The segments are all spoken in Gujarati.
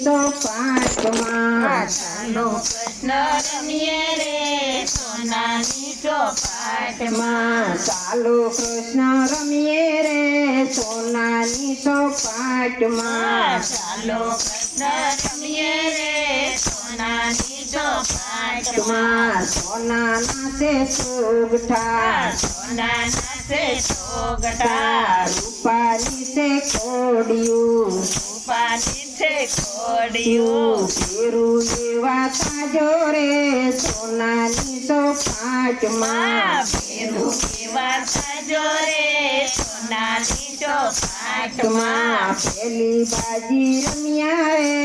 ચોપાટમાં ચાલો કૃષ્ણ રમીએ રે સોનાની ચોપાટમાં. ચાલો કૃષ્ણ રમીએ રે સોનાની ચોપાટમાં. ચાલો કૃષ્ણ રમીએ રે સોનાની ચોપાટમાં. સોનાના છે સુગઠા સોનાના છે ચોગટા રૂપાની છે કોડિયું રૂપાની છે કોડિયું ફેરું એવા તાજો રે સોનાની ચોપાટમાં. ફેરું કેવા સાજો રે સોનાની ચોપાટમાં. પેલી બાજી રમ્યા રે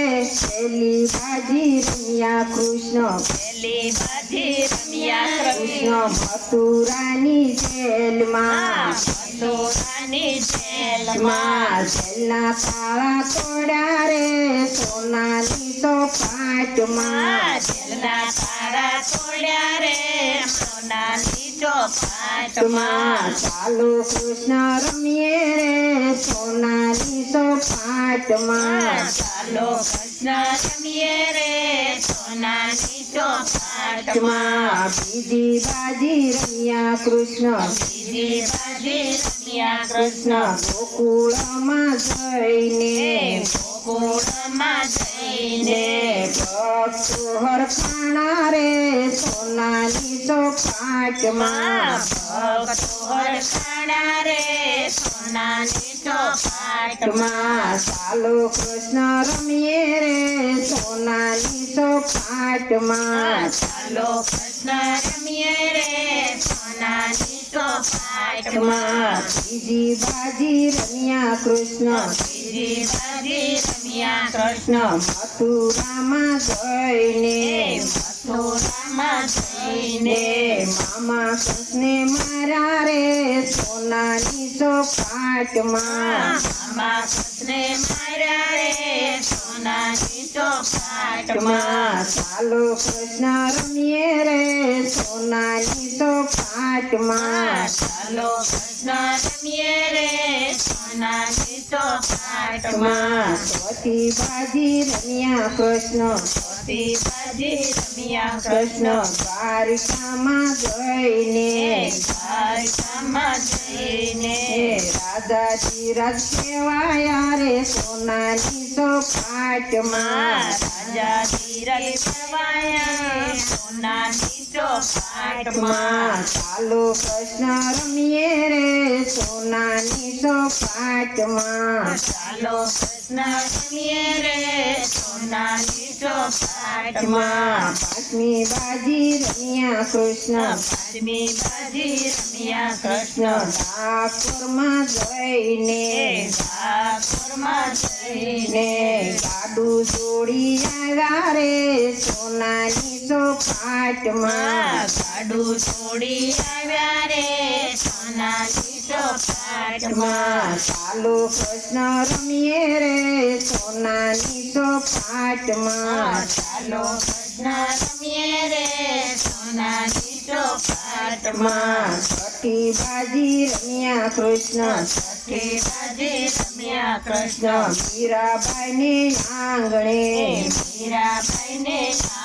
પેલી બાજી રમ્યા કૃષ્ણ પેલી બાજી રમ્યા કૃષ્ણ મથુરાની જેલમાં. મથુરાની જેલમાં. જેલના તાળા તોડ્યા રે સોનાની ચોપાટમાં. જેલના તારા તોડ્યા રે સોનાની ચોપાટમાં. ચાલો કૃષ્ણ રમીએ રે સોનાની ચોપાટમાં. ચાલો કૃષ્ણ રમીએ રે સોનાની ચોપાટમાં. બીજી બાજી રમ્યા કૃષ્ણ બીજી બાજી રમ્યા કૃષ્ણ ગોકુળમાં જઈને ગોકુળમાં જઈને ભક્તો હરખાણા રે સોનાની ચોપાટમાં. ભક્તો હરખાણા રે સોનાની ચોપાટમાં. ચાલો કૃષ્ણ રમીએ રે સોનાની ચોપાટમાં. ચાલો કૃષ્ણ રમીએ રે સોનાની ચોપાટમાં. બીજી બાજી રમ્યા કૃષ્ણ બીજી બાજી રમ્યા કૃષ્ણ મથુરામાં જઈને મથુરામાં જઈને મામા કૃષ્ણે માર્યા રે સોનાની ચોપાટમાં. મામા કૃષ્ણે માર્યા રે સોનાની ચોપાટમાં. ચાલો કૃષ્ણ રમીએ રે સોનાની ચોપાટમાં. ચાલો કૃષ્ણ રમીએ રે સોનાની ચોપાટમાં. ચોથી બાજી રમ્યા કૃષ્ણ ચોથી બાજી રમ્યા કૃષ્ણ કૃષ્ણ દ્વારિકામાં જઈને દ્વારકામાં જઈને રાજાજી રાજ કહેવાયા રે સોનાની ચોપાટમાં. રાજા ધીરજ કહેવાયા સોનાની ચોપાટમાં. ચાલો કૃષ્ણ રમીએ રે સોનાની ચોપાટમાં. ચાલો કૃષ્ણ રમીએ રે સોનાની ચોપાટમાં. પાંચમી બાજી રમ્યા કૃષ્ણ પાંચમી બાજી રમ્યા કૃષ્ણ ડાકોરમાં જઈને ઠાકોરમાં જઈને ગાડું જોડી આવ્યા રે સોનાની ચોપાટમાં. ગાડું છોડી આવ્યા રે સોનાની ચોપાટમાં. ચાલો કૃષ્ણ રમીએ રે સોનાની ચોપાટમાં. ચાલો કૃષ્ણ રમીએ રે સોનાની ચોપાટમાં. છઠ્ઠી બાજી રમ્યા કૃષ્ણ છઠ્ઠી બાજી રમ્યા કૃષ્ણ મીરાબાઈને આંગણે મીરાબાઈને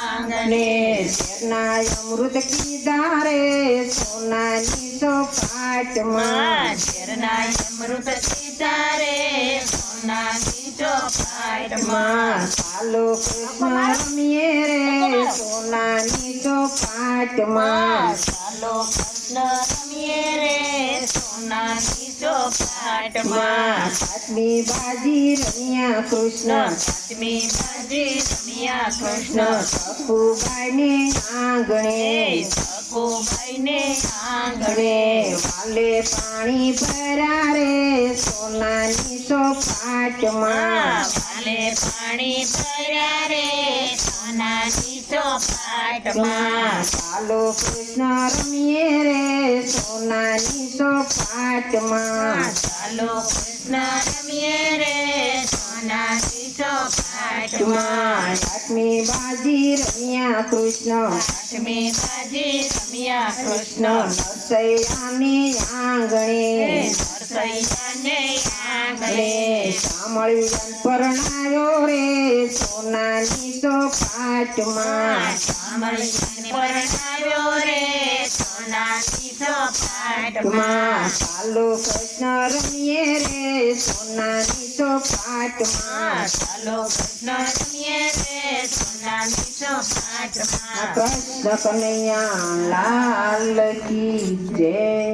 આંગણે શેરના અમૃત કીધા રે સોનાની ચોપાટમાં. ઝેરના અમૃત પીધા રે સોનાની ચોપાટમાં. ચાલો કૃષ્ણ રમીએ રે સોનાની ચોપાટમાં. ચાલો કૃષ્ણ રમીએ રે સોનાની ચોપાટમાં. પાંચમી બાજી રમ્યા કૃષ્ણ પાંચમી બાજી રમ્યા કૃષ્ણ સખુબાઈને આંગણે સખુબાઈને વાલે આંગણે પાણી ભર્યા રે સોનાની ચોપાટમાં. વાલે પાણી ભર્યા રે સોનાની ચોપાટમાં. ચાલો કૃષ્ણ રમીએ રે સોનાની ચોપાટમાં. ચાલો કૃષ્ણ રમીએ રે સોનાની ચોપાટમાં. આઠમી બાજી રમ્યા કૃષ્ણ આઠમી બાજી રમ્યા કૃષ્ણ નરસૈયાની આંગણે નરસૈયાની ને આંગણે સામળિયાન પરણાયો રે સોનાની ચોપાટમાં સામળિયાને પરણાવ્યો રે સોનાની ચોપાટમાં ચાલો કૃષ્ણ રમીએ રે સોનાની ચોપાટમાં ચાલો કૃષ્ણ રમીએ રે સોનાની ચોપાટમાં કૃષ્ણ કનૈયા લાલ કી જય